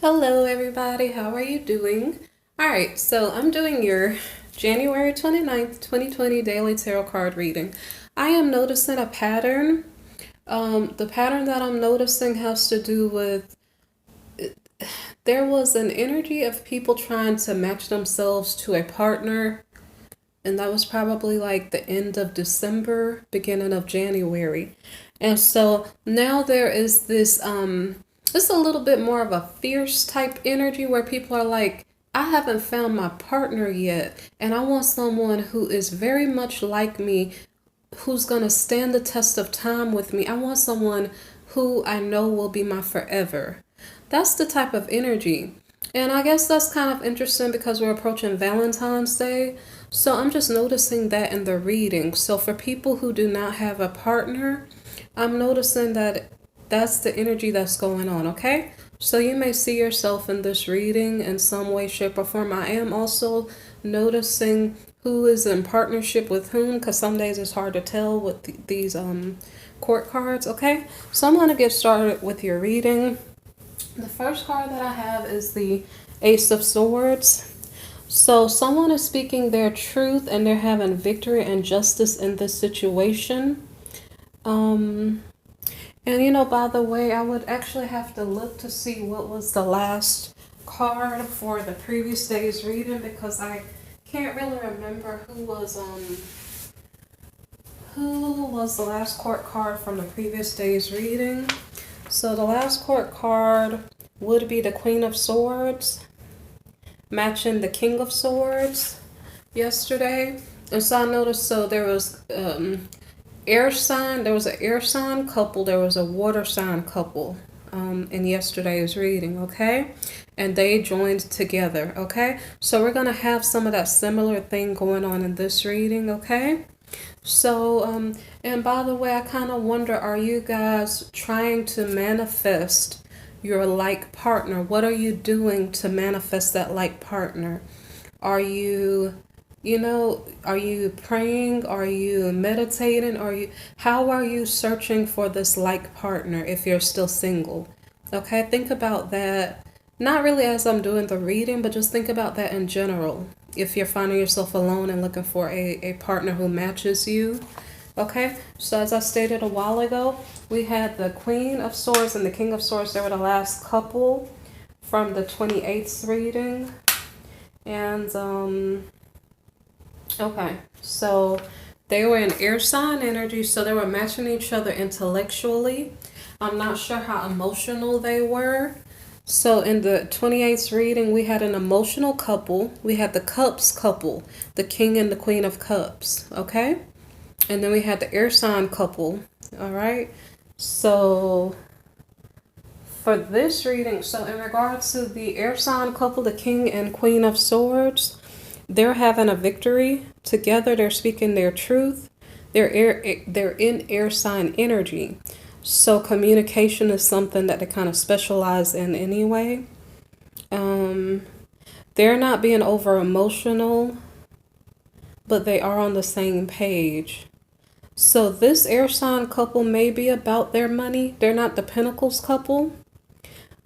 Hello, everybody. How are you doing? All right, so I'm doing your January 29th, 2020 daily tarot card reading. I am noticing a pattern. The pattern that I'm noticing has to do with there was an energy of people trying to match themselves to a partner, and that was probably like the end of December, beginning of January. And so now there is this it's a little bit more of a fierce type energy where people are like, I haven't found my partner yet, and I want someone who is very much like me, who's going to stand the test of time with me. I want someone who I know will be my forever. That's the type of energy. And I guess that's kind of interesting because we're approaching Valentine's Day. So I'm just noticing that in the reading. So for people who do not have a partner, I'm noticing that that's the energy that's going on, okay? So you may see yourself in this reading in some way, shape, or form. I am also noticing who is in partnership with whom, because some days it's hard to tell with these court cards, okay? So I'm going to get started with your reading. The first card that I have is the Ace of Swords. So someone is speaking their truth and they're having victory and justice in this situation. And by the way, I would actually have to look to see what was the last card for the previous day's reading, because I can't really remember who was the last court card from the previous day's reading. So the last court card would be the Queen of Swords, matching the King of Swords yesterday. And so I noticed, so there was air sign, there was an air sign couple, there was a water sign couple in yesterday's reading, okay? And they joined together, okay? So we're going to have some of that similar thing going on in this reading, okay? So, and by the way, I kind of wonder, are you guys trying to manifest your like partner? What are you doing to manifest that like partner? Are you praying? Are you meditating? How are you searching for this like partner if you're still single? Okay, think about that. Not really as I'm doing the reading, but just think about that in general. If you're finding yourself alone and looking for a partner who matches you. Okay, so as I stated a while ago, we had the Queen of Swords and the King of Swords. They were the last couple from the 28th reading. And, okay, so they were in air sign energy, so they were matching each other intellectually. I'm not sure how emotional they were. So in the 28th reading, we had an emotional couple. We had the Cups couple, the King and the Queen of Cups, okay? And then we had the air sign couple, all right? So for this reading, so in regards to the air sign couple, the King and Queen of Swords, they're having a victory together. They're speaking their truth. They're in air sign energy. So communication is something that they kind of specialize in anyway. They're not being over emotional, but they are on the same page. So this air sign couple may be about their money. They're not the Pentacles couple,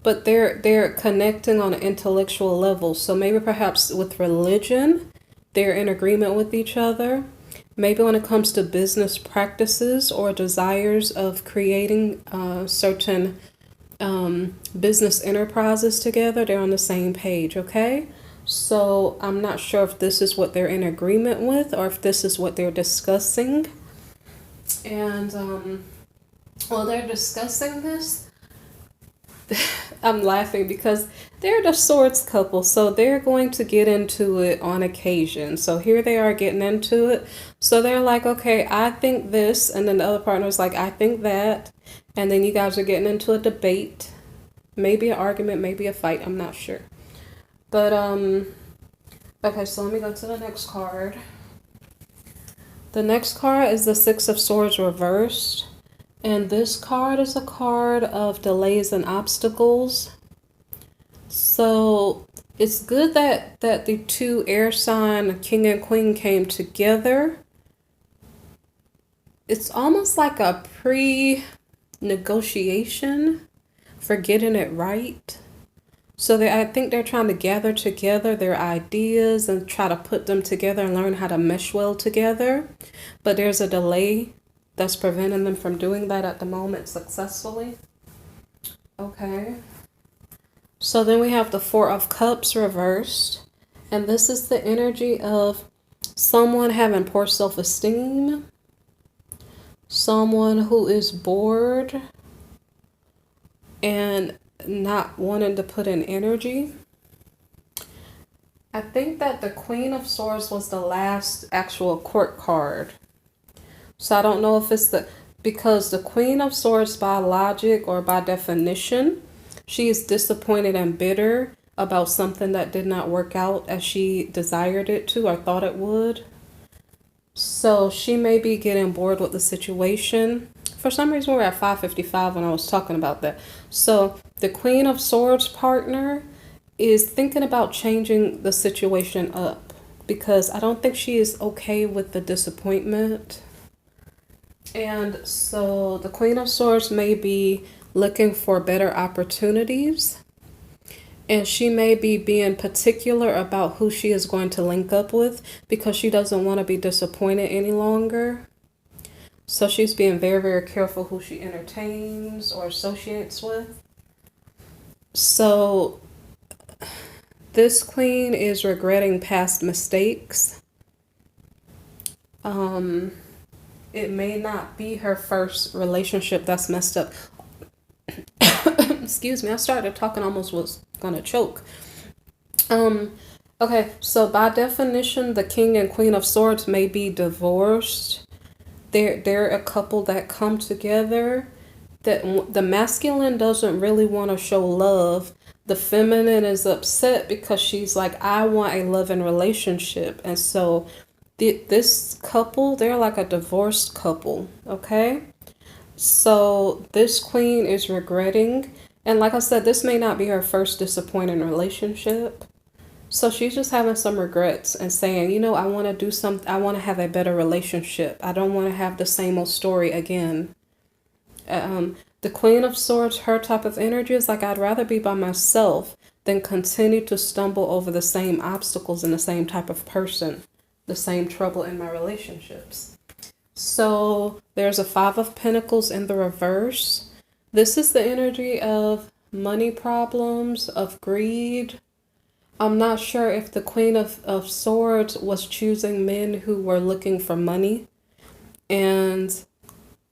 but they're connecting on an intellectual level. So maybe perhaps with religion, they're in agreement with each other. Maybe when it comes to business practices or desires of creating certain business enterprises together, they're on the same page, okay? So I'm not sure if this is what they're in agreement with or if this is what they're discussing. And while they're discussing this, I'm laughing because they're the swords couple, so they're going to get into it on occasion. So here they are getting into it. So they're like, okay, I think this, and then the other partner's like, I think that, and then you guys are getting into a debate, maybe an argument, maybe a fight, I'm not sure. But okay, so let me go to the next card. The next card is the Six of Swords reversed. And this card is a card of delays and obstacles. So it's good that the two air sign, King and Queen, came together. It's almost like a pre-negotiation for getting it right. So I think they're trying to gather together their ideas and try to put them together and learn how to mesh well together. But there's a delay that's preventing them from doing that at the moment successfully. Okay. So then we have the Four of Cups reversed. And this is the energy of someone having poor self-esteem, someone who is bored and not wanting to put in energy. I think that the Queen of Swords was the last actual court card. So I don't know if it's because the Queen of Swords by logic or by definition, she is disappointed and bitter about something that did not work out as she desired it to or thought it would. So she may be getting bored with the situation. For some reason, we're at 5:55 when I was talking about that. So the Queen of Swords partner is thinking about changing the situation up because I don't think she is okay with the disappointment. And so the Queen of Swords may be looking for better opportunities. And she may be being particular about who she is going to link up with because she doesn't want to be disappointed any longer. So she's being very, very careful who she entertains or associates with. So this queen is regretting past mistakes. It may not be her first relationship that's messed up. Excuse me, I started talking, almost was gonna choke. Okay, so by definition, the King and Queen of Swords may be divorced. They're a couple that come together. That the masculine doesn't really want to show love. The feminine is upset because she's like, I want a loving relationship. And so this couple, they're like a divorced couple, okay? So this queen is regretting. And like I said, this may not be her first disappointing relationship. So she's just having some regrets and saying, you know, I want to do something. I want to have a better relationship. I don't want to have the same old story again. The Queen of Swords, her type of energy is like, I'd rather be by myself than continue to stumble over the same obstacles and the same type of person, the same trouble in my relationships. So there's a Five of Pentacles in the reverse. This is the energy of money problems, of greed. I'm not sure if the Queen of Swords was choosing men who were looking for money, and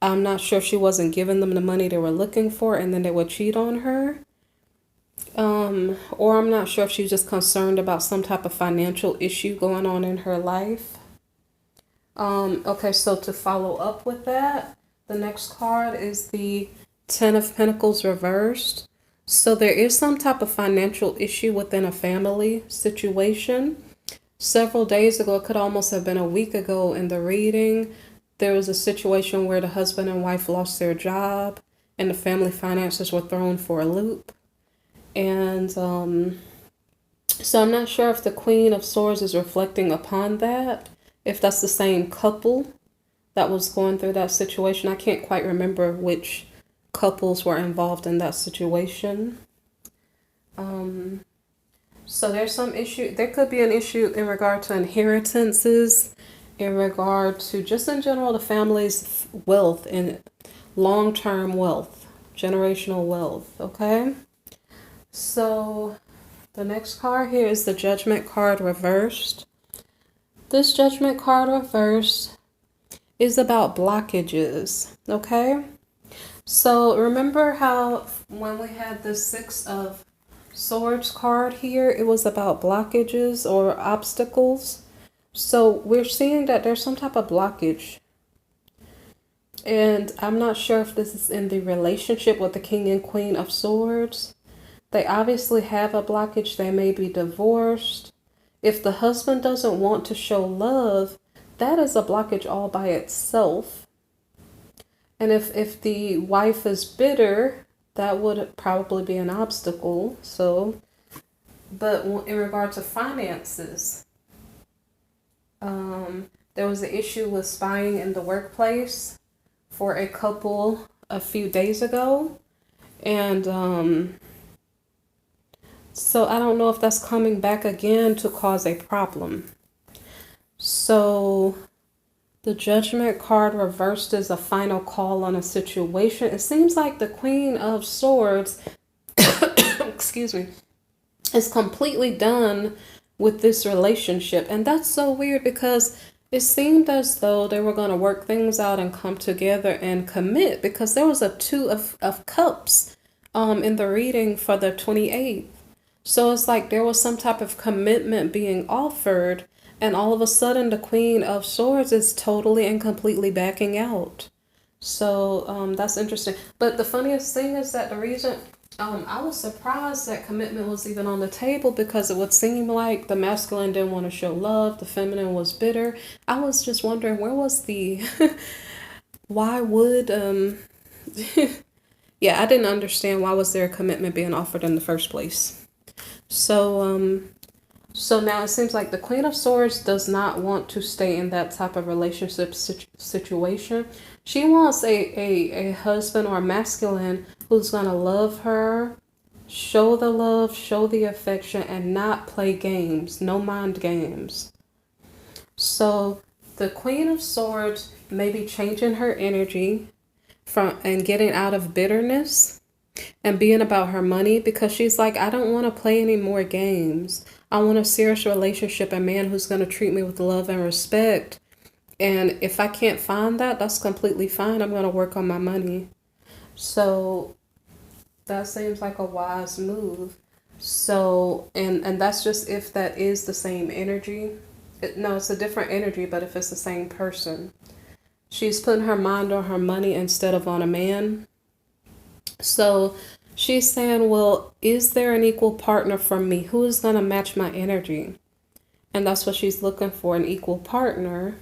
I'm not sure if she wasn't giving them the money they were looking for and then they would cheat on her. Or I'm not sure if she's just concerned about some type of financial issue going on in her life. Okay, so to follow up with that, the next card is the Ten of Pentacles reversed. So there is some type of financial issue within a family situation. Several days ago, it could almost have been a week ago in the reading, there was a situation where the husband and wife lost their job and the family finances were thrown for a loop. And so I'm not sure if the Queen of Swords is reflecting upon that, if that's the same couple that was going through that situation. I can't quite remember which couples were involved in that situation. So there's some issue. There could be an issue in regard to inheritances, in regard to just in general the family's wealth and long-term wealth, generational wealth. Okay. So the next card here is the Judgment card reversed. This Judgment card reversed is about blockages. Okay. So remember how when we had the Six of Swords card here, it was about blockages or obstacles. So we're seeing that there's some type of blockage. And I'm not sure if this is in the relationship with the King and Queen of Swords. They obviously have a blockage. They may be divorced. If the husband doesn't want to show love, that is a blockage all by itself. And if the wife is bitter, that would probably be an obstacle. So, but in regard to finances, there was an issue with spying in the workplace for a couple a few days ago. And So I don't know if that's coming back again to cause a problem. So the Judgment card reversed is a final call on a situation. It seems like the Queen of Swords, excuse me, is completely done with this relationship. And that's so weird because it seemed as though they were going to work things out and come together and commit, because there was a Two of Cups in the reading for the 28th. So it's like there was some type of commitment being offered, and all of a sudden the Queen of Swords is totally and completely backing out. So that's interesting. But the funniest thing is that the reason I was surprised that commitment was even on the table, because it would seem like the masculine didn't want to show love, the feminine was bitter. I was just wondering, where was the why would yeah, I didn't understand why was there a commitment being offered in the first place. So so now it seems like the Queen of Swords does not want to stay in that type of relationship situation. She wants a husband or a masculine who's going to love her, show the love, show the affection, and not play games, no mind games. So the Queen of Swords may be changing her energy from and getting out of bitterness and being about her money, because she's like, I don't want to play any more games. I want a serious relationship, a man who's going to treat me with love and respect. And if I can't find that, that's completely fine. I'm going to work on my money. So that seems like a wise move. So, and that's just if that is the same energy. No, it's a different energy, but if it's the same person. She's putting her mind on her money instead of on a man. So she's saying, well, is there an equal partner for me? Who is going to match my energy? And that's what she's looking for, an equal partner.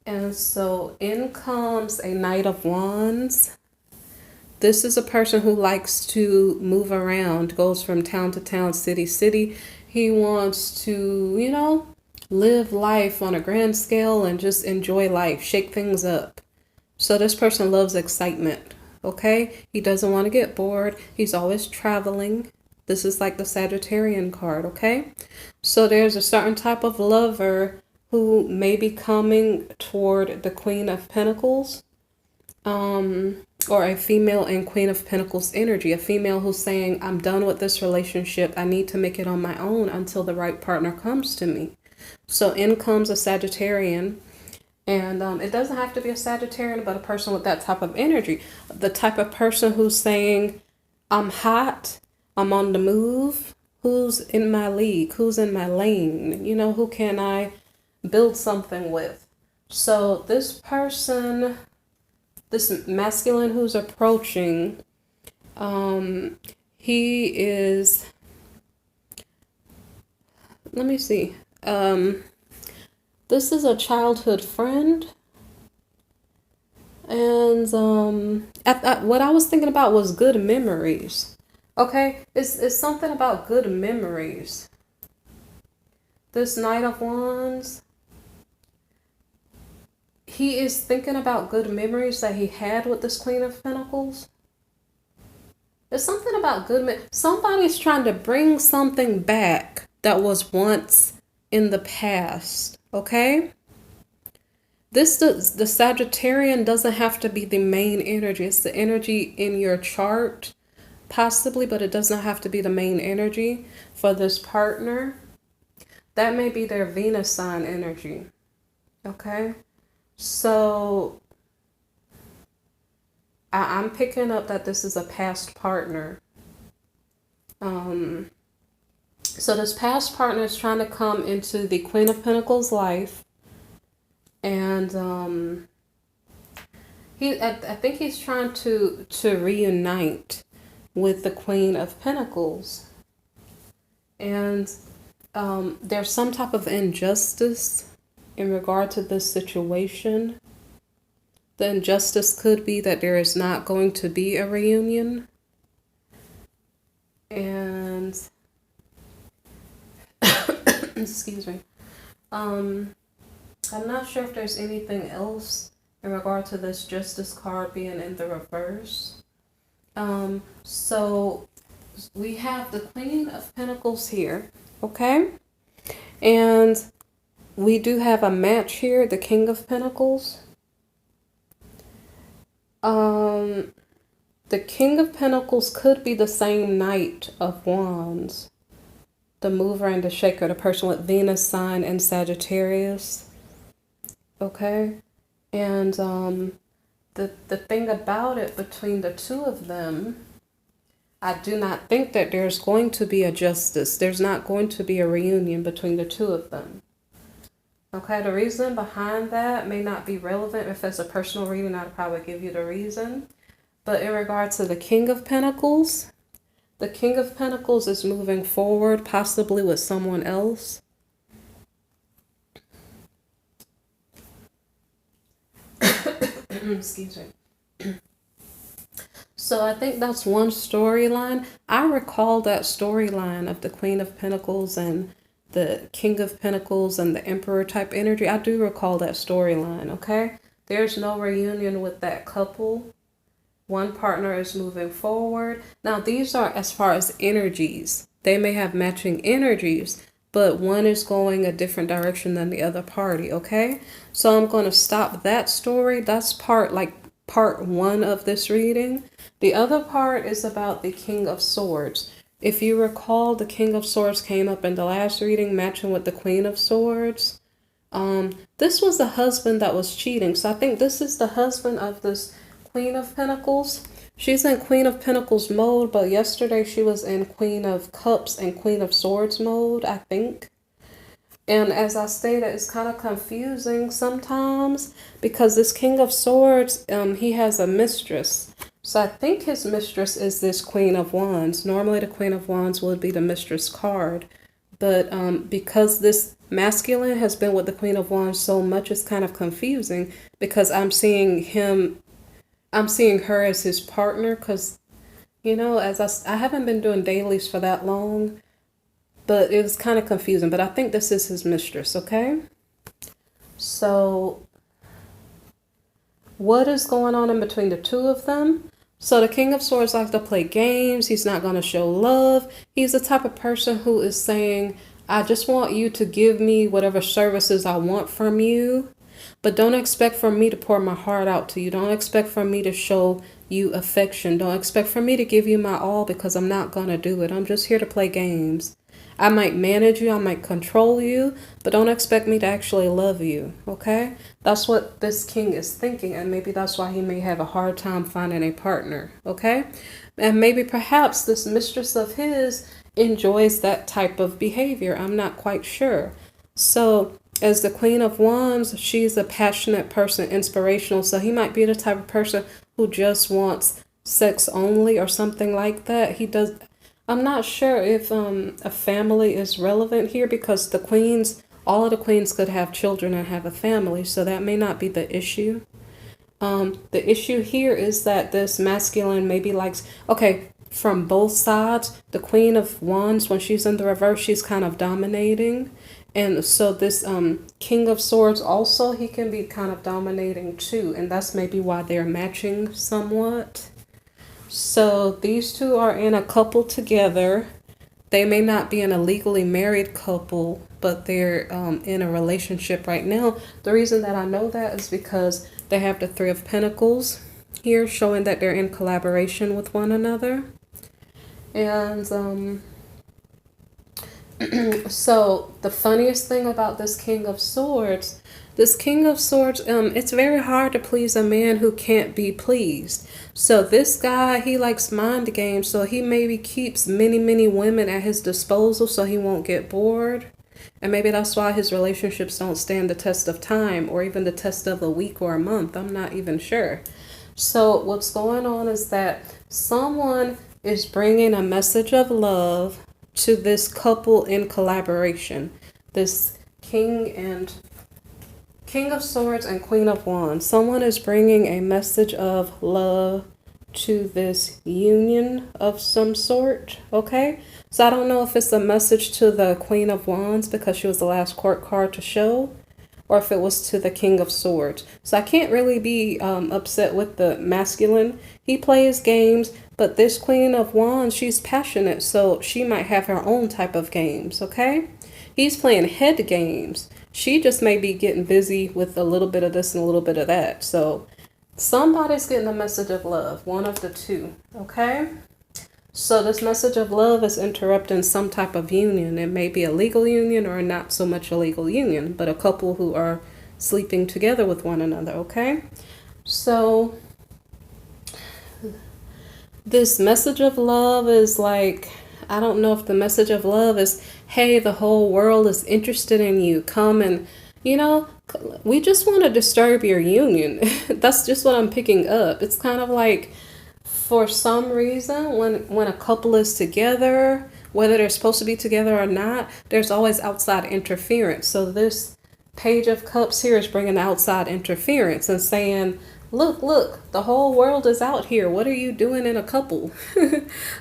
And so in comes a Knight of Wands. This is a person who likes to move around, goes from town to town, city, city. He wants to, you know, live life on a grand scale and just enjoy life, shake things up. So this person loves excitement, okay? He doesn't want to get bored. He's always traveling. This is like the Sagittarian card, okay? So there's a certain type of lover who may be coming toward the Queen of Pentacles, or a female in Queen of Pentacles energy, a female who's saying, I'm done with this relationship. I need to make it on my own until the right partner comes to me. So in comes a Sagittarian, and it doesn't have to be a Sagittarian, but a person with that type of energy, the type of person who's saying, I'm hot, I'm on the move, who's in my league, who's in my lane, you know, who can I build something with. So this person, this masculine who's approaching, he is, let me see, this is a childhood friend. And what I was thinking about was good memories. Okay, it's something about good memories. This Knight of Wands, he is thinking about good memories that he had with this Queen of Pentacles. There's something about somebody's trying to bring something back that was once in the past, okay? The Sagittarian doesn't have to be the main energy. It's the energy in your chart, possibly, but it does not have to be the main energy for this partner. That may be their Venus sign energy, okay? So I'm picking up that this is a past partner. So this past partner is trying to come into the Queen of Pentacles life. And I think he's trying to reunite with the Queen of Pentacles. And there's some type of injustice in regard to this situation. The injustice could be that there is not going to be a reunion. And excuse me. I'm not sure if there's anything else in regard to this Justice card being in the reverse. So we have the Queen of Pentacles here, okay? And we do have a match here, the King of Pentacles. The King of Pentacles could be the same Knight of Wands, the mover and the shaker, the person with Venus sign and Sagittarius. Okay? And the thing about it between the two of them, I do not think that there's going to be a justice. There's not going to be a reunion between the two of them. Okay, the reason behind that may not be relevant. If it's a personal reading, I'd probably give you the reason. But in regard to the King of Pentacles, the King of Pentacles is moving forward, possibly with someone else. Excuse me. So I think that's one storyline. I recall that storyline of the Queen of Pentacles and the King of Pentacles and the Emperor type energy. I do recall that storyline, okay? There's no reunion with that couple. One partner is moving forward. Now, these are as far as energies. They may have matching energies, but one is going a different direction than the other party, okay? So I'm going to stop that story. That's part one of this reading. The other part is about the King of Swords. If you recall, the King of Swords came up in the last reading, matching with the Queen of Swords. This was the husband that was cheating. So I think this is the husband of this Queen of Pentacles. She's in Queen of Pentacles mode, but yesterday she was in Queen of Cups and Queen of Swords mode, I think. And as I stated, it's kind of confusing sometimes because this King of Swords, he has a mistress. So I think his mistress is this Queen of Wands. Normally the Queen of Wands would be the mistress card. But because this masculine has been with the Queen of Wands so much, it's kind of confusing because I'm seeing her as his partner because, you know, I haven't been doing dailies for that long, but it was kind of confusing. But I think this is his mistress, okay? So what is going on in between the two of them? So the King of Swords likes to play games. He's not going to show love. He's the type of person who is saying, I just want you to give me whatever services I want from you. But don't expect for me to pour my heart out to you. Don't expect for me to show you affection. Don't expect for me to give you my all because I'm not going to do it. I'm just here to play games. I might manage you. I might control you. But don't expect me to actually love you. Okay? That's what this king is thinking. And maybe that's why he may have a hard time finding a partner. Okay? And maybe perhaps this mistress of his enjoys that type of behavior. I'm not quite sure. So as the Queen of Wands, she's a passionate person, inspirational. So he might be the type of person who just wants sex only or something like that. I'm not sure if a family is relevant here because all of the queens could have children and have a family. So that may not be the issue. The issue here is that this masculine maybe likes, okay, from both sides, the Queen of Wands, when she's in the reverse, she's kind of dominating. And so this King of Swords also, he can be kind of dominating too. And that's maybe why they're matching somewhat. So these two are in a couple together. They may not be in a legally married couple, but they're in a relationship right now. The reason that I know that is because they have the Three of Pentacles here, showing that they're in collaboration with one another. And so the funniest thing about this King of Swords, it's very hard to please a man who can't be pleased. So this guy, he likes mind games. So he maybe keeps many, many women at his disposal so he won't get bored. And maybe that's why his relationships don't stand the test of time or even the test of a week or a month. I'm not even sure. So what's going on is that someone is bringing a message of love to this couple in collaboration. This King of Swords and Queen of Wands. Someone is bringing a message of love to this union of some sort, okay? So I don't know if it's a message to the Queen of Wands because she was the last court card to show, or if it was to the King of Swords. So I can't really be upset with the masculine. He plays games, but this Queen of Wands, she's passionate, so she might have her own type of games, okay? He's playing head games. She just may be getting busy with a little bit of this and a little bit of that. So somebody's getting a message of love, one of the two, okay? So this message of love is interrupting some type of union. It may be a legal union or not so much a legal union, but a couple who are sleeping together with one another, okay? So this message of love is like, I don't know if the message of love is, hey, the whole world is interested in you. Come and, you know, we just want to disturb your union. That's just what I'm picking up. It's kind of like, for some reason, when a couple is together, whether they're supposed to be together or not, there's always outside interference. So this Page of Cups here is bringing outside interference and saying, look, the whole world is out here. What are you doing in a couple?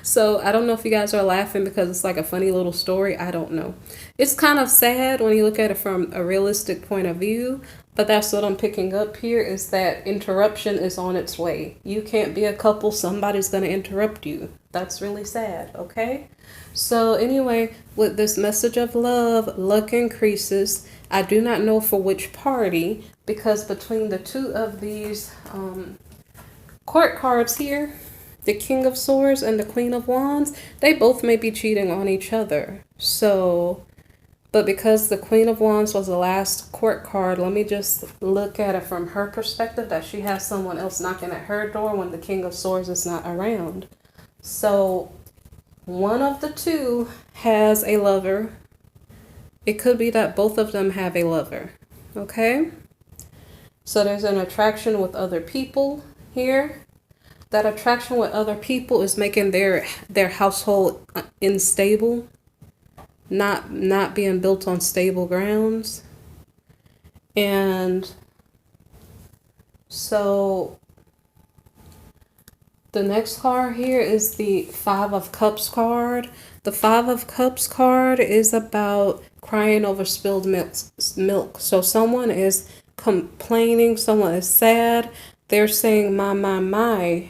So I don't know if you guys are laughing because it's like a funny little story. I don't know. It's kind of sad when you look at it from a realistic point of view. But that's what I'm picking up here, is that interruption is on its way. You can't be a couple. Somebody's going to interrupt you. That's really sad, okay? So anyway, with this message of love, luck increases. I do not know for which party, because between the two of these court cards here, the King of Swords and the Queen of Wands, they both may be cheating on each other. So... but because the Queen of Wands was the last court card, let me just look at it from her perspective, that she has someone else knocking at her door when the King of Swords is not around. So one of the two has a lover. It could be that both of them have a lover. Okay? So there's an attraction with other people here. That attraction with other people is making their household unstable. Not being built on stable grounds. And so the next card here is the Five of Cups card. The Five of Cups card is about crying over spilled milk. So someone is complaining, someone is sad. They're saying, my.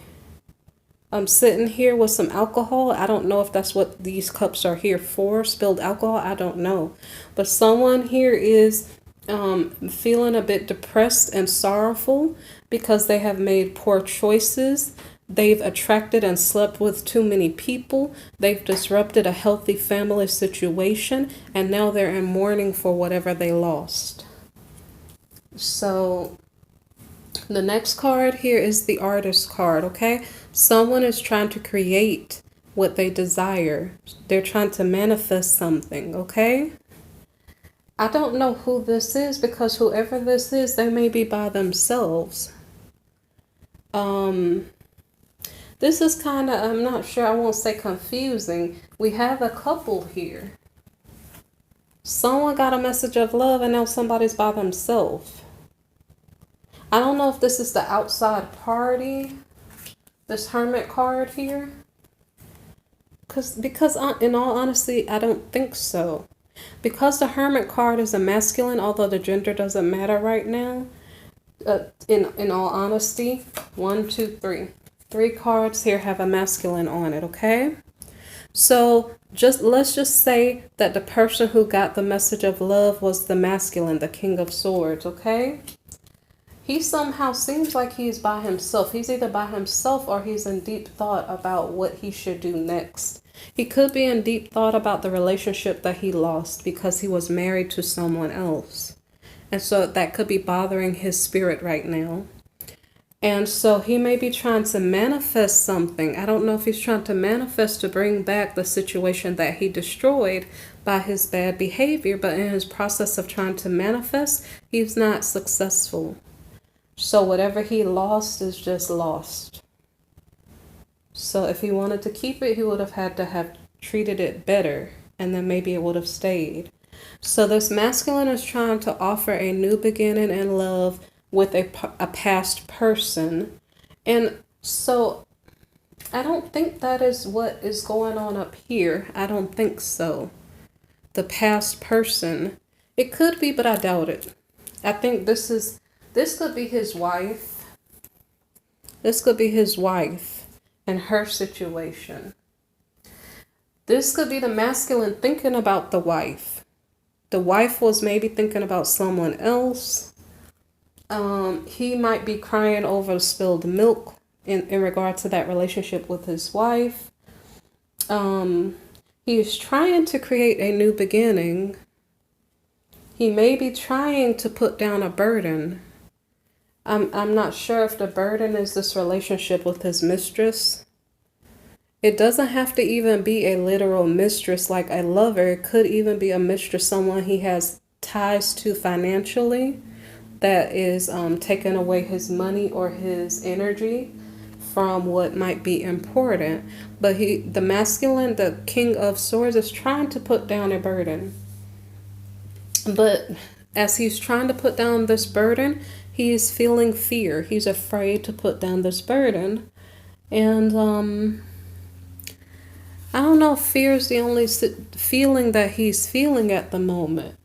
I'm sitting here with some alcohol. I don't know if that's what these cups are here for. Spilled alcohol, I don't know. But someone here is feeling a bit depressed and sorrowful because they have made poor choices. They've attracted and slept with too many people. They've disrupted a healthy family situation. And now they're in mourning for whatever they lost. So the next card here is the Artist card, okay? Someone is trying to create what they desire. They're trying to manifest something, okay? I don't know who this is, because whoever this is, they may be by themselves. This is kind of, I'm not sure, I won't say confusing. We have a couple here. Someone got a message of love and now somebody's by themselves. I don't know if this is the outside party, this Hermit card here. Because in all honesty, I don't think so. Because the Hermit card is a masculine, although the gender doesn't matter right now. In all honesty, 1, 2, 3. 3 cards here have a masculine on it, okay? So let's just say that the person who got the message of love was the masculine, the King of Swords, okay? He somehow seems like he's by himself. He's either by himself or he's in deep thought about what he should do next. He could be in deep thought about the relationship that he lost because he was married to someone else. And so that could be bothering his spirit right now. And so he may be trying to manifest something. I don't know if he's trying to manifest to bring back the situation that he destroyed by his bad behavior, but in his process of trying to manifest, he's not successful. So whatever he lost is just lost. So if he wanted to keep it, he would have had to have treated it better, and then maybe it would have stayed. So this masculine is trying to offer a new beginning in love with a past person. And so I don't think that is what is going on up here. I don't think so. The past person. It could be, but I doubt it. I think this could be his wife. This could be his wife and her situation. This could be the masculine thinking about the wife. The wife was maybe thinking about someone else. He might be crying over spilled milk in regard to that relationship with his wife. He is trying to create a new beginning. He may be trying to put down a burden. I'm not sure if the burden is this relationship with his mistress. It doesn't have to even be a literal mistress like a lover. It could even be a mistress, someone he has ties to financially that is taking away his money or his energy from what might be important. But the masculine, the King of Swords, is trying to put down a burden. But as he's trying to put down this burden, he is feeling fear. He's afraid to put down this burden. And I don't know if fear is the only feeling that he's feeling at the moment.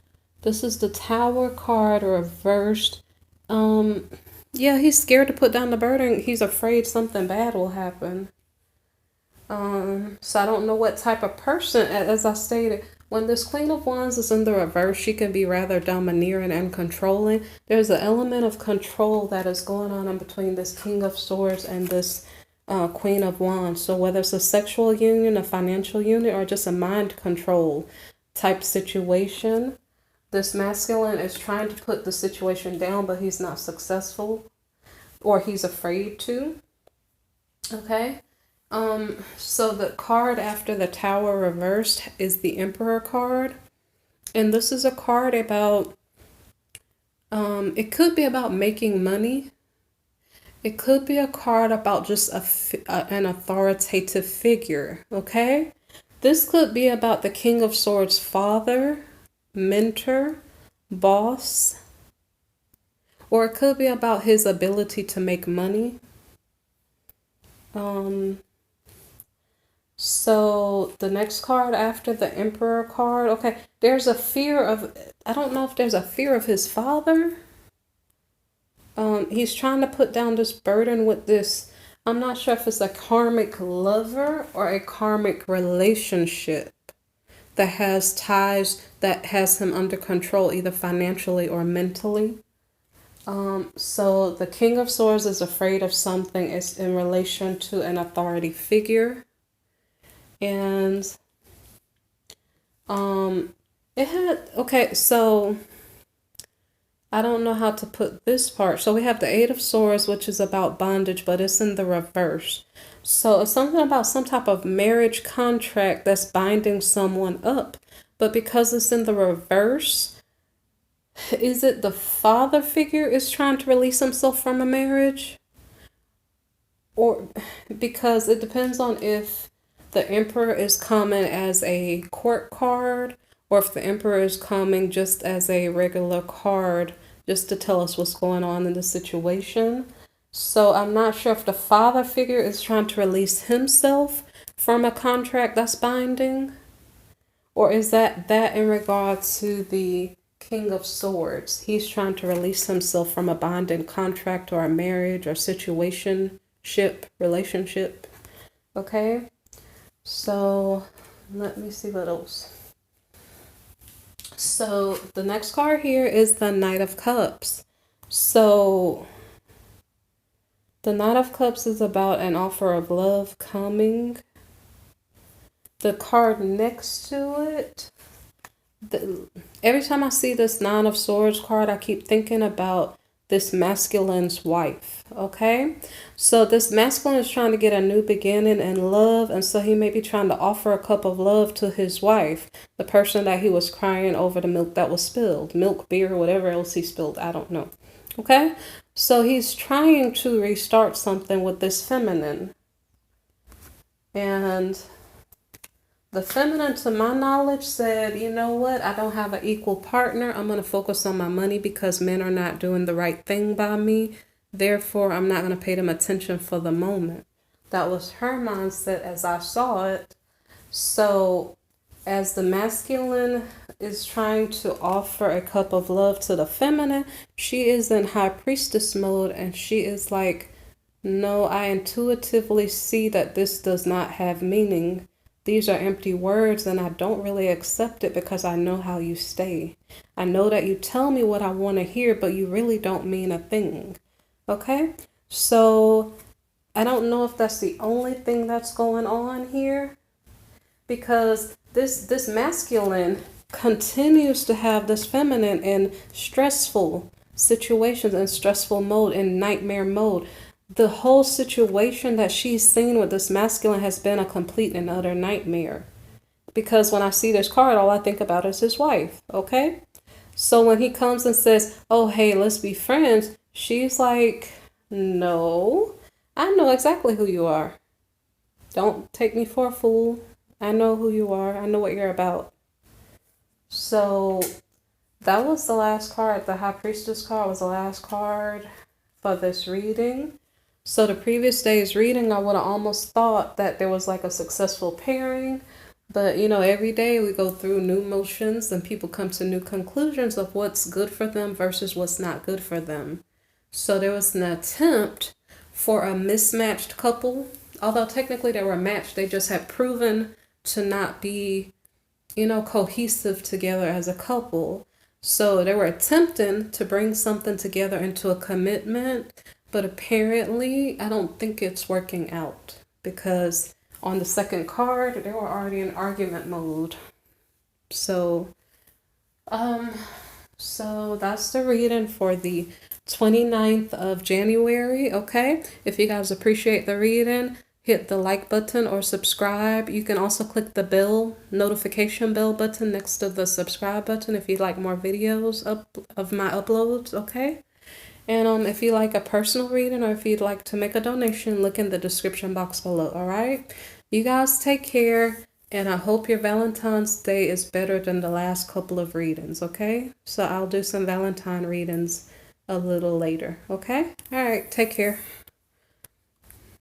This is the Tower card reversed. Yeah, he's scared to put down the burden. He's afraid something bad will happen. So I don't know what type of person, as I stated, when this Queen of Wands is in the reverse, she can be rather domineering and controlling. There's an element of control that is going on in between this King of Swords and this Queen of Wands. So whether it's a sexual union, a financial union, or just a mind control type situation, this masculine is trying to put the situation down, but he's not successful, or he's afraid to. Okay. So the card after the Tower reversed is the Emperor card. And this is a card about, it could be about making money. It could be a card about just an authoritative figure, okay? This could be about the King of Swords' father, mentor, boss, or it could be about his ability to make money. So the next card after the Emperor card, okay, there's a fear of, I don't know if there's a fear of his father. He's trying to put down this burden with this, I'm not sure if it's a karmic lover or a karmic relationship that has ties, that has him under control, either financially or mentally. So the King of Swords is afraid of something. It's in relation to an authority figure. And it had, okay, so I don't know how to put this part. So we have the Eight of Swords, which is about bondage, but it's in the reverse. So it's something about some type of marriage contract that's binding someone up. But because it's in the reverse, is it the father figure is trying to release himself from a marriage? Or because it depends on if the Emperor is coming as a court card, or if the Emperor is coming just as a regular card, just to tell us what's going on in the situation. So I'm not sure if the father figure is trying to release himself from a contract that's binding, or is that in regards to the King of Swords? He's trying to release himself from a binding contract or a marriage or relationship. Okay. So let me see what else. So the next card here is the Knight of Cups. So the Knight of Cups is about an offer of love coming. The card next to it, every time I see this Nine of Swords card, I keep thinking about this masculine's wife, okay? So this masculine is trying to get a new beginning in love, and so he may be trying to offer a cup of love to his wife, the person that he was crying over the milk that was spilled, milk, beer, whatever else he spilled, I don't know, okay? So he's trying to restart something with this feminine, and the feminine, to my knowledge, said, you know what? I don't have an equal partner. I'm going to focus on my money because men are not doing the right thing by me. Therefore, I'm not going to pay them attention for the moment. That was her mindset as I saw it. So as the masculine is trying to offer a cup of love to the feminine, she is in high priestess mode, and she is like, no, I intuitively see that this does not have meaning. These are empty words, and I don't really accept it because I know how you stay. I know that you tell me what I want to hear, but you really don't mean a thing. Okay? So I don't know if that's the only thing that's going on here, because this masculine continues to have this feminine in stressful situations, in stressful mode, in nightmare mode. The whole situation that she's seen with this masculine has been a complete and utter nightmare. Because when I see this card, all I think about is his wife, okay? So when he comes and says, oh, hey, let's be friends, she's like, no, I know exactly who you are. Don't take me for a fool. I know who you are. I know what you're about. So that was the last card. The High Priestess card was the last card for this reading. So the previous day's reading, I would have almost thought that there was like a successful pairing. But, you know, every day we go through new motions and people come to new conclusions of what's good for them versus what's not good for them. So there was an attempt for a mismatched couple. Although technically they were matched, they just had proven to not be, you know, cohesive together as a couple. So they were attempting to bring something together into a commitment, but apparently I don't think it's working out, because on the second card they were already in argument mode. So that's the reading for the 29th of January, okay? If you guys appreciate the reading, hit the like button or subscribe. You can also click the notification bell button next to the subscribe button if you'd like more videos of my uploads, okay? And if you like a personal reading or if you'd like to make a donation, look in the description box below, all right? You guys take care, and I hope your Valentine's Day is better than the last couple of readings, okay? So I'll do some Valentine readings a little later, okay? All right, take care.